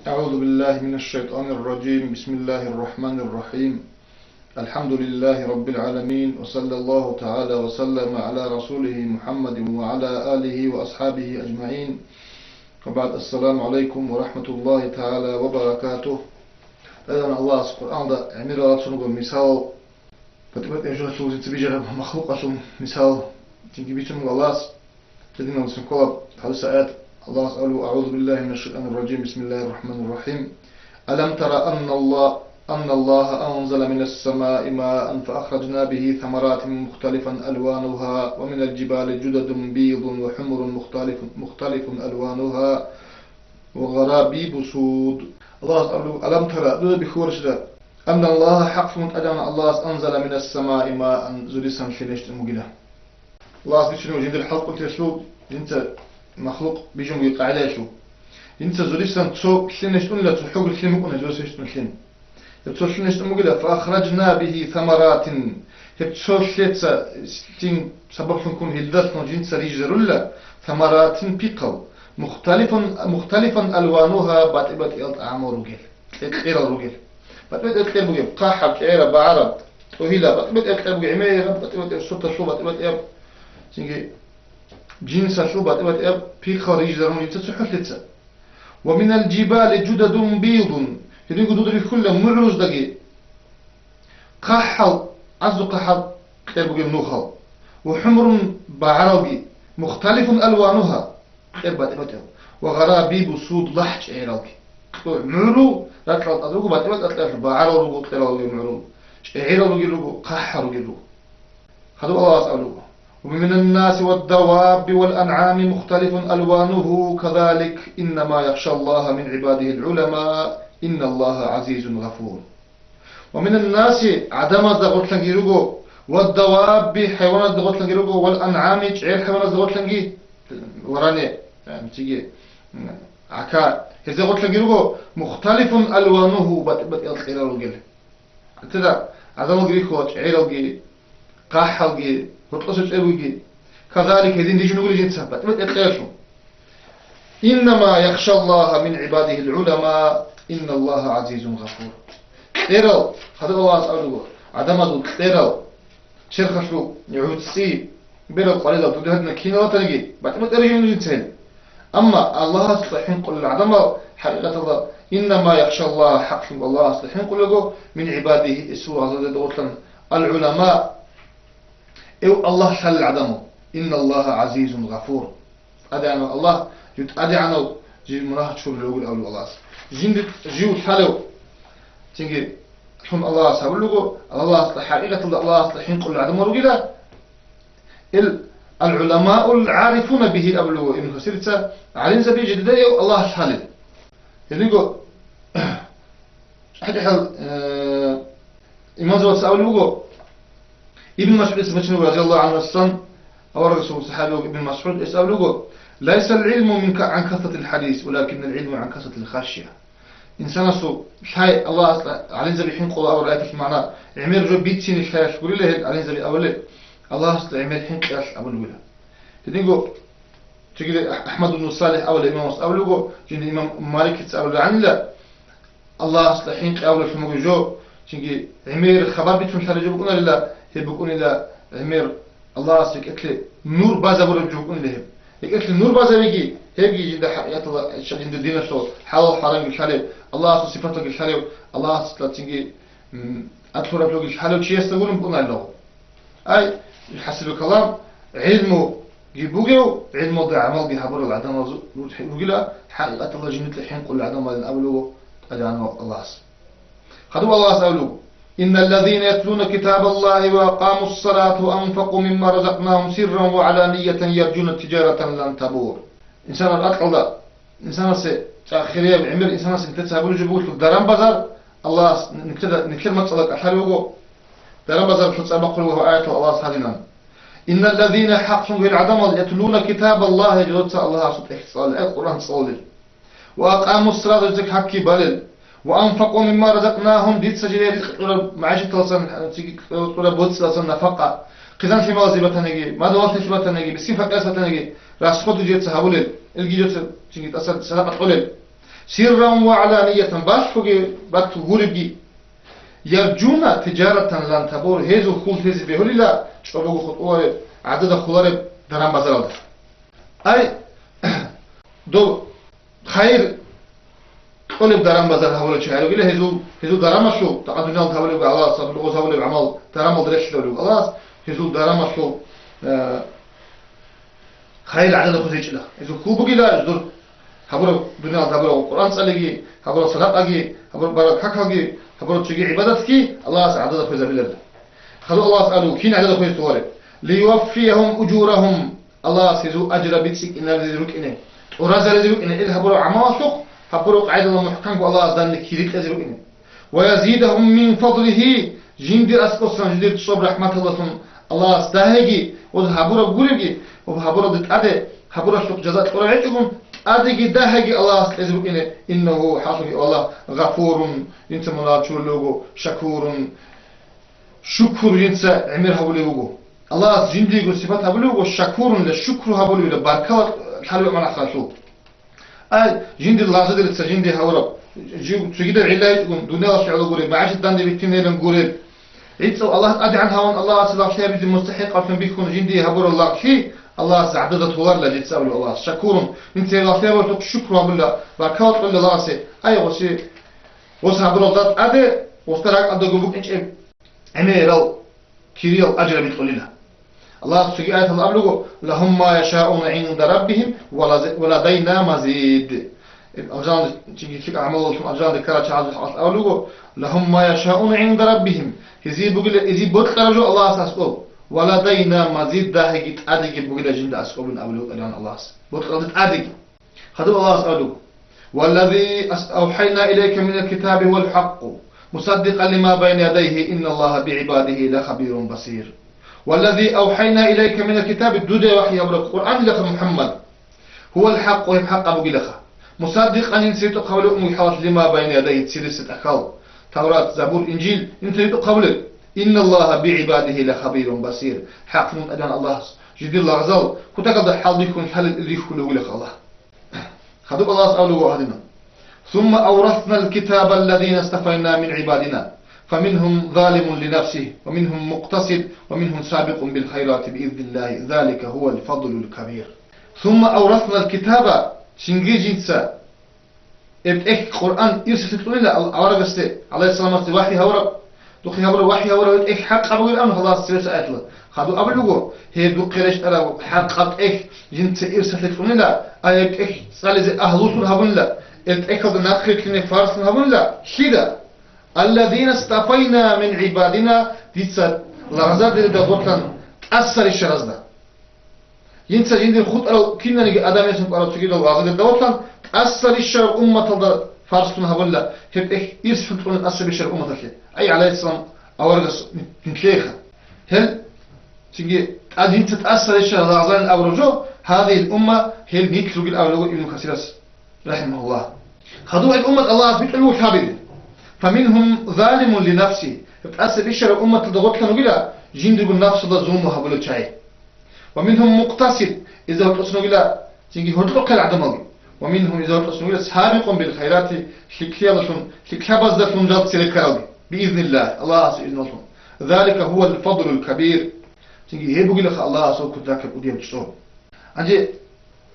أعوذ بالله من الشيطان الرجيم. بسم الله الرحمن الرحيم. الحمد لله رب العالمين، وصلى الله تعالى وسلم على رسوله محمد وعلى آله وأصحابه أجمعين. وبعد، السلام عليكم ورحمة الله تعالى وبركاته. أيضا الله سبحانه وتعالى عمل رسوله مثال فتبت أجل سوزي تبيجر مخلوقة مثال تنجبيتم الله تدين وسنقلب حدث آيات الله أسأله. أعوذ بالله من الشيطان الرجيم. بسم الله الرحمن الرحيم. ألم تر أن الله أنزل من السماء ماء فأخرجنا به ثمرات مختلفا ألوانها ومن الجبال جدد بيض وحمر مختلف ألوانها وغرابيب سود. الله أسأله ألم تر بخورج أن الله حق متأدم الله أنزل من السماء ماء زلسا شنشت مجله. الله أسأله جند الحلق تسلو جنت مخلوق بيجون يقعد شو انت زلسان تو شنشت ولا تحول كلمه كنا زلسان مشين يتو شنشت مقله فاخرجنا به ثمرات يتو شيت تين سبب نكون هدات جنس ريجرلا ثمرات بيقل مختلفا الوانها باتبت اعمار رجل غير الرجل باتبت رجل قاحه كيره بعرب وهلا باتبت رجل عميره باتبت صوت شو باتبت تيجي جنس شوبات في خارج درون يتسحلتها. ومن الجبال جدد بيض يدين قدود كل معروز دقي قحل عز قحل غير بقي نوخل وحمر بعربي مختلف ألوانها غير باتبات وغرابيب سود لحج عيرالك معرو لا تلقى باتبات أتلاف بعرب غير معرو عيرالك قحل هذا الله أسأله. ومن الناس والدواب والأنعام مختلف ألوانه كذلك إنما يخشى الله من عباده العلماء إن الله عزيز غفور. ومن الناس عدم الزغوت لنجيرو والدواب حيوانات الزغوت لنجيرو والأنعام تعير حيوانات الزغوت لنجي وراني يعني تيجي عكا الزغوت لنجيرو مختلف ألوانه بات الخير الرجل كذا عدم الجريكو تعير الجي قاح الجي وتقصد أبوجي كذلك هذين ديجي نقول جنسها بتمتقاشوا. إنما يخشى الله من عباده العلماء إن الله عزيز غفور. تيرو هذا الله أسأله عدم ذو تيرو شرخشوا يعود سي بيرو قليلا تدهدنا كينا لا تلقي بتمتقاشوا جنسين. أما الله أصلحين قل العدم حقيقة الله إنما يخشى الله حق الله أصلحين قل من عباده إسوا هذا العلماء أو الله حل عدمه إن الله عزيز غفور. أدعنا الله أدعنا جي مناهج شو اللي يقول أولو الله جندت جيو حلو تيجي حم الله سأقوله الله أصلح حقيقة الله أصلحين قل عدمه رجلا العلماء العارفون به أولو ابن كثير علين زبي جديد الله حل يعني يقول حد حل إمام زوج سأقوله ابن مسعود اسمه رضي الله عنه الصن أو رسول صحابي ابن مسعود يسأله ليس العلم منك عن كثرة الحديث ولكن العلم عن كثرة الخشية. إنسان سو شيء الله عليه زبي حين قول أول آية معناه عمر ربيتين الشيء يقول له عليه زبي أوله الله أصلا عمر حين قياس أول ولا تدينجو تقول أحمد بن صالح أول إمام أوله جن إمام مالك أول عن لا الله أصلا حين أول في مجوجو تيجي عمر خبر بيتون خارج بقولنا لله يبقون إلى عمير الله أسلك أكل نور بازا برجوكون لهم يأكل نور بازا بيجي هيجي جد حياة الله جد الدين شو حلال حرام الحلال الله أسلك صفاته الحلال الله أسلك تيجي أدخل رفلوك الحلال شيء يستقولون بقولنا له أي حسب الكلام علمه يبوجو علمه ضع عمل بحبر العدم وجلا حقيقة الله جنة الحين قل العدم الأولو أجعلنا الله خذوا الله أسألوه إن الذين يتلون كتاب الله وأقاموا الصلاة وأنفقوا مما رزقناهم سرا وعلانية يرجون تجارة لن تبور. إنسان الأقل إنسان سأخيريا بعمر إنسان سنتسابون جبوت درام بزار الله نكتر متصلق أحلوه درام بزار فلسأل مقلوه آية الله صحيحنا. إن الذين حقهم بالعدم يتلون كتاب الله جلوت الله سبحانه القرآن صلى وأقاموا الصلاة وزك حكي بالل وأنفقوا مما رزقناهم ديت سجلي معيشة توصل تقول بوتس توصل نفقة قدام في موازي بتنجي ما دوّرت في بتنجي بس كيف فكاس بتنجي راس خد جيت سهولل الجيجوت تيجي تأثر سلامة قليل سرا وعلانية باشفوغي باتو غوربي يرجون تجارة لن تبور هزو خول تزي بهولي لا شبابو خطوار عدد خلار درام بازار أي دو خير قلب درام بازار هولو شهر ولا هزو درام شو تقدنا هولو الله صبر أو هولو عمل درام درش لولو الله هزو درام شو خير عدد خزيج لا هزو خوبو لا دور هبرو دنيا هبرو القرآن صليجي هبرو صلاة أجي هبرو بركة أجي هبرو تجي عبادتك الله عدد خزيج بلاد خلو الله سألو كين عدد خزيج توارد ليوفيهم أجورهم الله سيزو أجر بيتسك إن الذي إنه ورزق الذي إنه إذ هبرو عماسق هبرو قاعد الله محكم والله أزدان كيريك الذي إنه ويزيدهم من فضله جندر أسقطنا جندر تصب رحمة الله استهجي وهبرو بقولي وهبرو ضد أده هبرو شق جزاء قرعتكم أدي دهجي الله استهزئ إنه حافظ الله غفور إنت مناطور لوجو شكور شكر إنت عمر هبلوجو الله جندي يقول صفات هبلوجو شكور للشكر هبلوجو لبركة حلو من أخلاصه جندي الله زاد السجندي هورب تجد العلاج دنيا شعور قريب معاش الدند بيتنين قريب إنت الله أدي عن هون الله أصلا شيء بيد مستحق عشان بيكون جندي هبور الله شيء الله سعدده طوال لا جت سأقول الله شكور أنت غافير وتك شكر بالله بركات بالله الله سي أي وشيء وسهبر الله أده وستراك أده جبوك إنش عميرال كيريال أجر بيتقولنا الله سجى آية الله أبلغه لهم ما يشاءون عند ربهم ولدينا مزيد أجان تيجي فيك عمله شو أجان ذكرت شعب أبلغه لهم ما يشاءون عند ربهم هذي بقول هذي بتخرجوا الله أساسه ولدينا مزيد ده هيك أديك بقول جند أسقون أبلغ أجان الله بتخرجت أديك هذا الله أسأله والذي أوحينا إليك من الكتاب هو الحق مصدقا لما بين يديه إن الله بعباده لخبير بصير والذي أوحينا إليك من الكتاب الدودة وحي أبرك القرآن لك محمد هو الحق وهي حق أبو جلخة مصدق أن ينسيت قوله محاط لما بين يديه تسلسة أخال توراة زبور إنجيل ينسيت قوله إن الله بعباده لخبير بصير حق من أدان الله جديد الله غزال كتاقضى حال بيكون حل الريف كله لك الله خذوا الله سألوا وهدنا ثم أورثنا الكتاب الذين استفينا من عبادنا فمنهم ظالم لنفسه ومنهم مقتصد ومنهم سابق بالخيرات بإذن الله ذلك هو الفضل الكبير ثم أورثنا الكتاب شنجي جنسا إبتك قرآن يرسل لنا أورغستي عليه السلام وحي هورب دخي هورب وحي هورب إبتك حق أبو الأمر خلاص سيرس آياتنا خذوا أبلغوا هي دو قريش أرى حق إبتك جنسا يرسل لنا إبتك سالز أهلوش هبون لا إبتك هذا ناخر كلمة فارس هبون لا شيدا الذين استفينا من عبادنا ديتسا لغزات دغوتن أثر الشرزنا ينسى جندي خود أرو كنا نيجي أدم يسمع أرو تجيل لغزات دغوتن أثر الشر أمة الله فارسنا هبلا هب يسفلون أثر الشر أمة الله أي عليه السلام أورجس نتليخه هل تيجي أدين تتأثر الشر لغزان أورجو هذه الأمة هي الميكرو الأولو ابن كثير رحمه الله خذوا الأمة الله بيتلو حابين فمنهم ظالم لنفسه فتأثر الشر أمة الضغط كانوا بلا جندب النفس ذا زوم وهبلو شاي ومنهم مقتصد إذا هتأسنوا بلا تيجي هتلقى العدمالي ومنهم إذا هتأسنوا بلا سابق بالخيرات شكيا بزدفون جاد سيركاري بإذن الله الله سيئذن الله ذلك هو الفضل الكبير تيجي هيبو لك الله سوى كذاك أديم تشتغل أنجي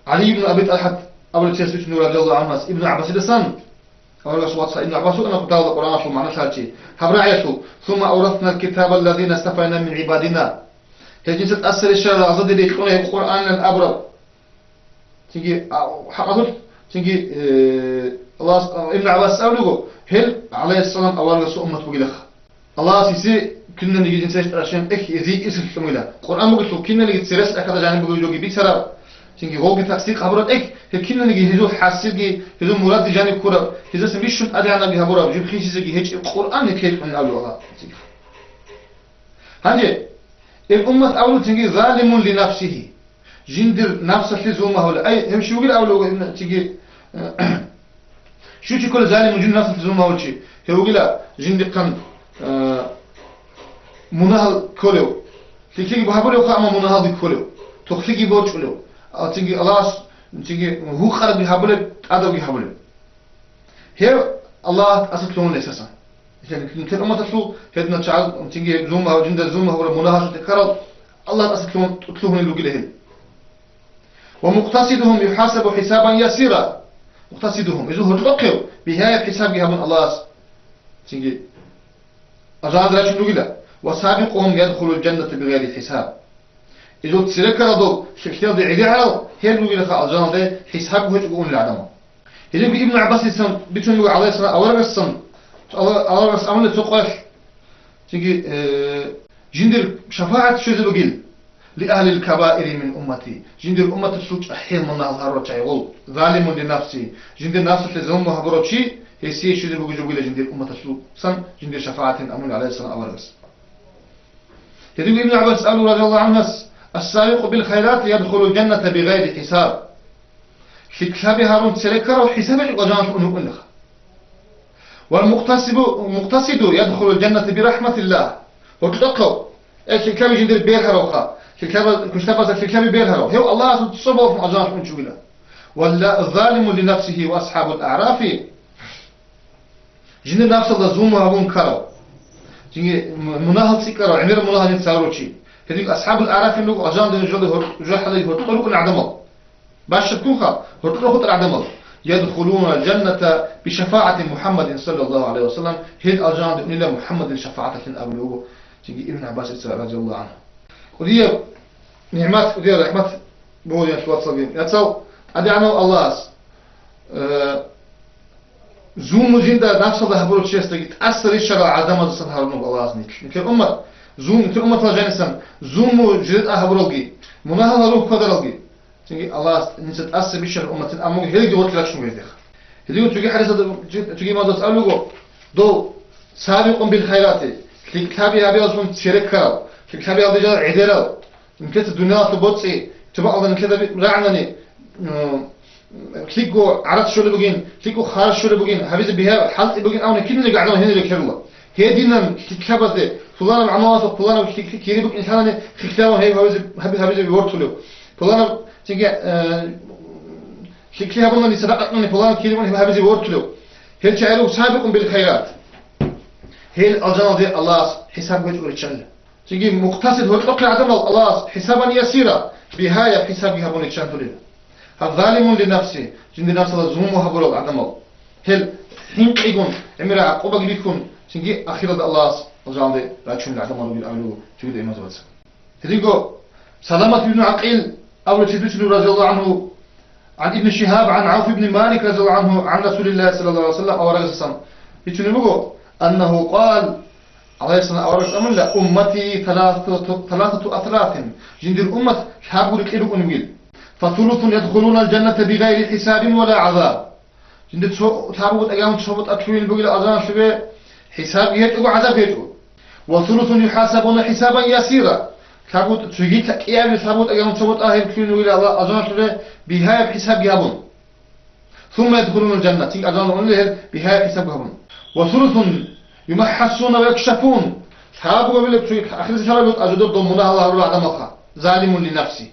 علي بن أبي طلحة أول تيسوس نور رضي الله عنه ابن عباس لسان أول صوت ابن عباس أنا قلت هذا القرآن شو معنى شارتي هبرعيته ثم أورثنا الكتاب الذين استفينا من عبادنا تجي تتأثر الشر أزد اللي يقولون القرآن الأبرد تيجي حقول تيجي الله ابن عباس أولوه هل عليه السلام أول رسول أمة بقولها الله سيسي كنا نيجي نسير عشان يزيد اسم كميلا القرآن بقول كنا نيجي تسيرس أكذا جانب بقول جوجي بيسرا تيجي هوجي تفسير خبرات كنا نيجي هزو حاسيجي هزو مراد جانب كورا هزو سميشون أديانا بهبورا جيب خيشيجي هيج القرآن نكيف من أولو الله هنجي الأمة أولو تيجي ظالم لنفسه جندر نفسه في زومه ولا أي هم شو يقول أولو تيجي شو تقول ظالم جند نفسه في زومه ولا شيء هو يقول جندر كان مناهل كله تيجي بهبورا خا أما مناهل كله تخليجي بوش كله تيجي الله تيجي هو خارج بهبورا هذا بهبورا هي الله أصل كلون ليساسا يعني كل أمة تسلو هدنا شعب تيجي زومها وجند زومها ولا مناهشة تكرر الله أصل كلون اللي قلهم ومقتصدهم يحاسب حسابا يسيرا مقتصدهم إذا هرقوا بهاي الحساب يهمون الله تيجي أجاد راشد نقوله وسابقهم يدخل الجنة بغير حساب إذا تسلك رضو شكل ذي عدها هي نقوله خالجان ده حسابه يقول العدم إذا ابن عباس يسمى بتشنو عليه السلام أول رسم أول رسم عمل تقول تيجي جندر شفاعة شو ذي بقول لأهل الكبائر من أمتي جندر أمة السوق أحيان من الله هرب يقول ظالم لنفسي جندر نفسه لزوم هبرو شيء هي شو ذي بقول جندر أمة السوق سن جندر شفاعة أمل عليه السلام أول رسم يقول ابن عباس رضي الله عنه السابق بالخيرات يدخل الجنة بغير حساب شكل هارون سلكر وحسابه وجانش أنه أنخ والمقتصد يدخل الجنة برحمة الله وتلقوا الكلام جندر بيرها روخا الكلام بيرها روخا هو الله تصبه في أجانش أنه بلا والظالم لنفسه وأصحاب الأعراف جندر نفس الله زومها بونكروا مناهض سكروا عمير مناهض يتساروشي هذيك أصحاب الأعراف إنه أجان دنجل جرح عليه وتقولوا كن عدمه باش تكونها هرتلو خطر عدمه يدخلون الجنة بشفاعة محمد صلى الله عليه وسلم هيد أجان دنيا محمد شفاعة أبلغه تيجي ابن عباس رضي الله عنه ودي نعمات ودي رحمة بقول شوات صغير يتصل أدعنا الله زوم جندا نفس الله بقول شيء استجد أثر الشرع عدم الصنهار نو الله أزنيك مثل أمة زوم مثل أمة الجنسان زوم جد أهبرلجي مناها روح قدرلجي تيجي الله نسيت أثر بالشرع أمة أمور هيك دوت لك شو يدخل هذي تيجي حدث تيجي ما دوت أقوله دو سابق بالخيرات كتابي أبي أصلا شرك كراو كتابي أبي جال عدلاو يمكن الدنيا تبصي تبقى الله كذا رعنني كليكو عرفت شو اللي بقين كليكو خارج شو اللي بقين هبيز بها حالت بقين أو نكيد اللي قاعدين هنا اللي كرلا هي دينا كتابة ده فلان العماص وفلان كيري بق إنسان خكتاو هي هبيز بيورتلو فلان تيجي كلي هبلنا اللي سبقنا فلان كيري هبيز بيورتلو هي شعره سابق بالخيرات هي الجنة دي الله حساب وجه ورشان تيجي مقتصد هو الأقل عدم الله حسابا يسيرا بهاي حسابها بنشان تلين الظالم لنفسه جند نفسه الزوم وهبل عدم هل حين يكون امرأة عقوبة بيكون تيجي أخيرا الله الجنة دي لا تشون العدم الله بالأولو تيجي ده مزبوط تيجي سلامة بن عقيل أول تدرس رضي الله عنه عن ابن شهاب عن عوف بن مالك رضي الله عنه عن رسول الله صلى الله عليه وسلم أو رجل يتنبغوا أنه قال عليه الصلاة والسلام أمتي ثلاثة أثلاث جند الأمة شابوا لكيلو أنويل فثلث يدخلون الجنة بغير حساب ولا عذاب جند تابوا أجام تشوفت أكلين بقول أذان شبه حساب يهتو عذاب يهتو وثلث يحاسبون حسابا يسيرا تابوا تجيت كيام تابوا أجام تشوفت أهل كلين بقول أذان شبه بهاي حساب يهبون ثم يدخلون الجنة تين أذان أنله بهاي حساب يهبون وثلث يمحسون ويكشفون تابوا قبل آخر سنة أجدر ضمنها الله رب العالمين ظالم لنفسه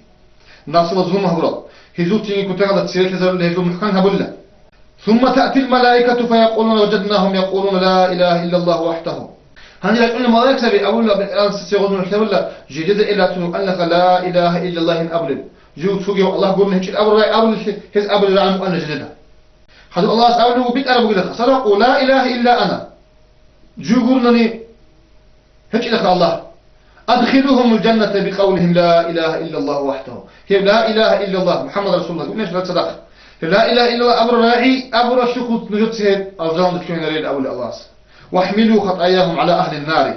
نفس الظلم هبرا هزو تيجي كتير تسير كذا اللي هزو محكم هبلا ثم تأتي الملائكة فيقولون وجدناهم يقولون لا إله إلا الله وحده هني لكن الملائكة بأول بالآن سيقولون الحمد جديد إلا تنو أنك لا إله إلا الله إن أبلغ جو تفوق الله يقول هيك الأبل هز أبل رعم أنا جديدة هذا الله سأقوله بيت أنا بقول لك صدقوا لا إله إلا أنا جو يقولني هيك لك الله أدخلهم الجنة بقولهم لا إله إلا الله وحده هي لا إله إلا الله محمد رسول الله قلنا شو صدق لا إله إلا الله أمر راعي أمر الشخوص نجد سهل أرجان دكتورين ريد أول الله واحملوا خطاياهم على أهل النار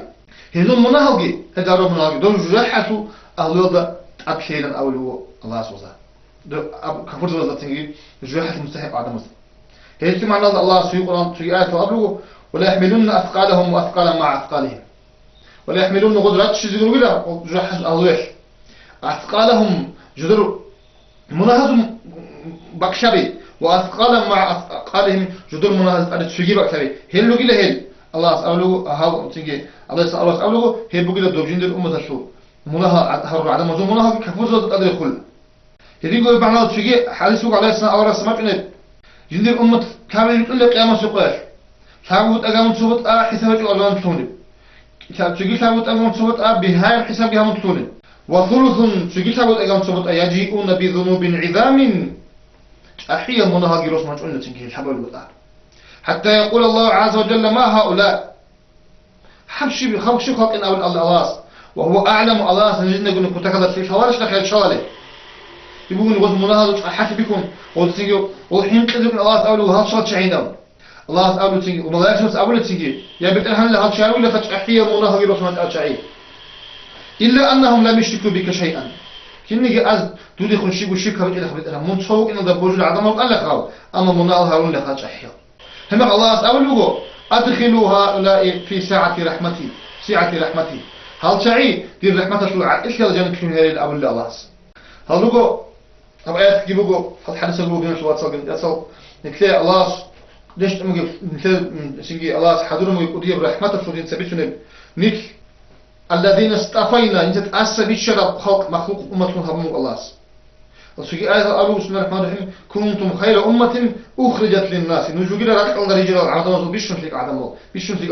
هذول مناهجي هذا رب مناهجي دول جرحوا أهل الأرض أبشيرا أولو الله سبحانه دول كفر زوجة تنجي جرحة المستحق عدم مصر هذا معنى الله في القرآن في آية وأبلغ ولا يحملون أثقالهم وأثقالا مع أثقالهم ولا يحملون قدرات شزيدون ولا جرحة الأولوش أثقالهم جدر مناهز بكشبي وأثقالا مع أثقالهم جدر مناهز أدت شجي بكشبي هلو كلا هل الله أولو هاو تيجي الله الله أولو هي بقول الدوجين دل أمة الشو مناها هرب عدم مزون مناها كفوز قدر كل هذي يقول بعنا تيجي حديث عليه السلام أول سمعت إنه جندي الأمة كامل يقول لك قيامة سقاش ثابت أقام صوت حسابك أربعة توني تجي ثابت أقام صوت بهاي حساب يوم توني وثلث تجي ثابت أقام صوت يجيئون بذنوب عظام أحيا منها جروس ما تقولنا تنكي الحبل والآن حتى يقول الله عز وجل ما هؤلاء حبشي بخمشي خلق إن أول الله وهو أعلم الله سنجدنا يقول نكون تكذب في فوارش لك يتشالي يقولون وزن مناهض حسبكم وتنجي والحين قدر الله أولو هذا شرط شعينا الله أولو تنجي وملائكة أولو تنجي يا بيت الحمد لله هذا شعي ولا فتح أحيا مناهض جروس ما تقول إلا أنهم لم يشركوا بك شيئا كنيجي أز تودي خنشيق وشيك هبت إلى خبت إلى من تصوق إنه ذا بوجود عظمة قال لك هاو أما مناهض هارون لك هذا أحيا هم الله أولو أدخلوا هؤلاء في ساعة رحمتي هل شعي دي رحمة شلوع إيش كذا جانب كم هذه الأول الله هل لقوا أبغى تجيبوا هل حدث لقوا بين شوات صاقين يصل نتلاقي الله ليش تمجي نتلاقي شنجي الله حضرهم ويقدر رحمة شلوع سبيشون نيك الذين استفينا إن تتأسى بالشرع خلق مخلوق أمتهم هم الله الشيء آية الله بسم الله الرحمن الرحيم كنتم خير أمة أخرجت للناس نجوجي لك الله رجال عظمة بيشون فيك عظمة بيشون فيك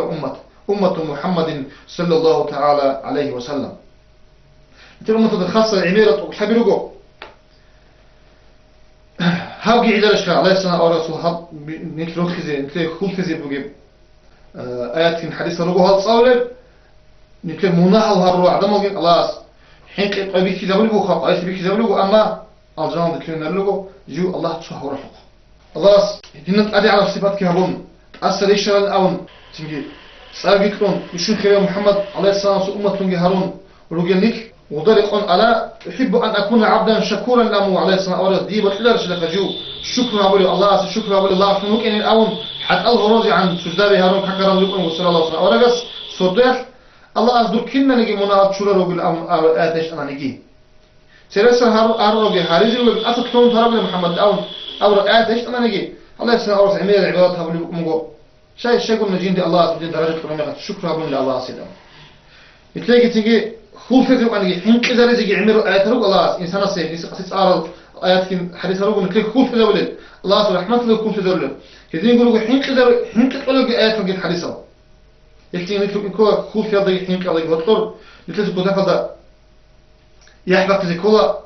أمة محمد صلى الله تعالى عليه وسلم انت الأمة الخاصة عميرة وحبيرقو هاوكي عدال الشيخ الله يسنى أو رسول هاب نتلو خزي نتلو خول خزي بقيب آيات كن حديثة رقو هالصاولة نتلو مناحل هارو عدم الله حين قبي كذا ولقو خاق آيات بي كذا ولقو أما الجنان نتلو نلقو جو الله تصحو رفق الله هنات أدي على صفات كهبون أسر إيشار الأون تنجي سأقولون يشون خير محمد عليه السلام أمة هارون ورجلنيك وضرقون ألا أحب أن أكون عبدا شكورا لأمو عليه السلام أورد دي بخلال شلك جو شكرا أولي الله شكرا أولي الله فنوك إن الأون حتى الغروزي عن سجدابي هارون كاكرا لكم وصلى الله عليه وسلم أورغس صدق الله أصدر كنا نجي مناهض شورا رجل أو آتش أنا نجي سيرس هارون رجل هاريزي ولكن أصد كلهم ترابل محمد أو آتش أنا نجي الله السلام أورد عمير العبادات هابولي بكم شيء قلنا جين دي الله تبدين درجة كرامة شكرا بون لله سيدنا يتلاقي تيجي خول فكرة أنك حين كذا رزق عمره آيات رب الله إنسان السيد قصص آرال آيات كن حديث رب نتلاقي خول فكرة ولد الله سبحانه رحمة الله خول فكرة ولد كذين يقولوا حين كذا ولد آيات رب الحديثة يلتقي نتلاقي إن كل خول فكرة ضي حين كذا يقطر نتلاقي كذا فدا يحبط زي كلا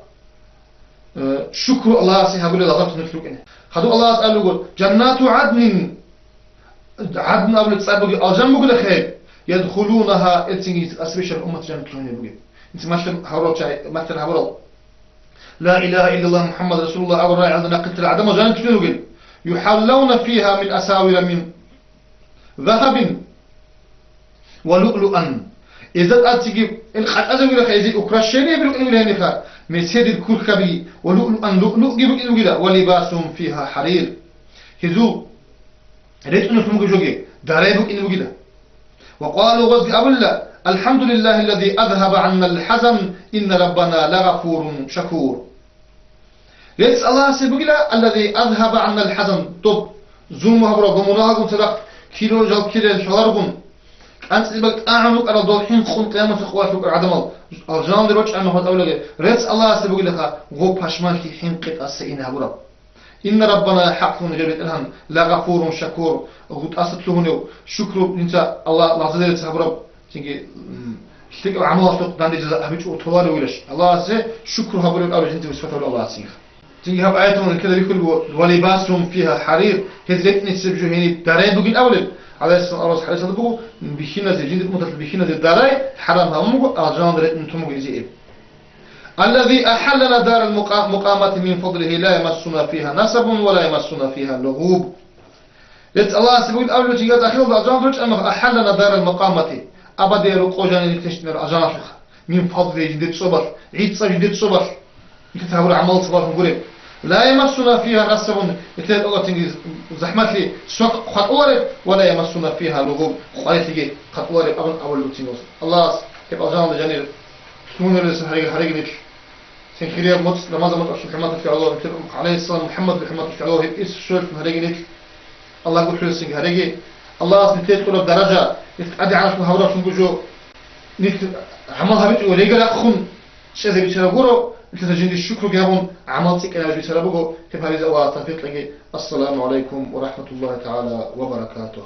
شكر الله سبحانه وتعالى الله نتلاقي هذا الله قال له جنات عدن عدن أبلغ صعب الجنة بقول خير يدخلونها التنجيز أسبيش الأمة جنة كلهم بقول أنت مثل هورو شيء مثل هورو لا إله إلا الله محمد رسول الله أو راعي عندنا قتل العدم جنة كلهم بقول يحلون فيها من أساور من ذهب ولؤلؤا إذا أتجي الخط أزوج خيزي أكرشني بلو إنه لهني خا مسجد الكركبي ولؤلؤا لؤلؤ جيبك إنه كذا ولباسهم فيها حرير هذو ليش أنه سموك جوجي داريبك إنه كذا وقالوا غزي أبلا الحمد لله الذي أذهب عنا الحزن إن ربنا لغفور شكور ليش الله سبقلا الذي أذهب عنا الحزن طب زومها برا ضمناهم صدق كيلو جال كيلو شهرهم أنت سبقت أعملك على ضلحين خون قيامة إخواتك عدم الجان دروش أنه هذا أولى ليش الله سبقلا غو باشمان في حين قط السئين برا إن ربنا حق نجرب الهم لا غفور شكور غد أصل له شكر إنت الله لازم تسحب تيجي تيجي عمل أصل داندي جزاء هبيج وطوال ويلش الله سه شكر هبول الأول جنتي وسفته الله سيخ تيجي هب آياتهم كذا بيقول ولباسهم فيها حرير هذلك نسبجوا هني دارين بقول أول على أساس الله حريص بقول بخينة جنت متل بخينة الدارين حرام هم أجان درت أنتم مجزئين الذي أحلنا دار المقامة من فضله لا يمسنا فيها نسب ولا يمسنا فيها لغوب لت الله سبحانه أول شيء قال أخيرا أجان درت أنه أحلنا دار المقامة أبدا يرقوجان يتشتمر أجان من فضله جديد صبر عيد صبر جديد صبر يكتبوا العمل صبر نقول لا يمسنا فيها نسب يتلقى الله تنجز زحمة لي سوق خط أورد ولا يمسنا فيها لغوب قال تيجي خط أورد أول تنجز الله كيف أجان الجنير شلون الرسول هريج سنخريا مطس لماذا ما تقصد حمات في الله عليه السلام محمد بحمات في الله هيك إيش شوف هريج الله يقول حلو سنج هريج الله نتيجة كل درجة أدي على هورا شنو جو نيت عمل هبيت وريجا لأخون شيء زي بيشرا غورو انت تجندي الشكر جابون عملتك انا بسببه كيف هذه زوات تفيت لك. السلام عليكم ورحمة الله تعالى وبركاته.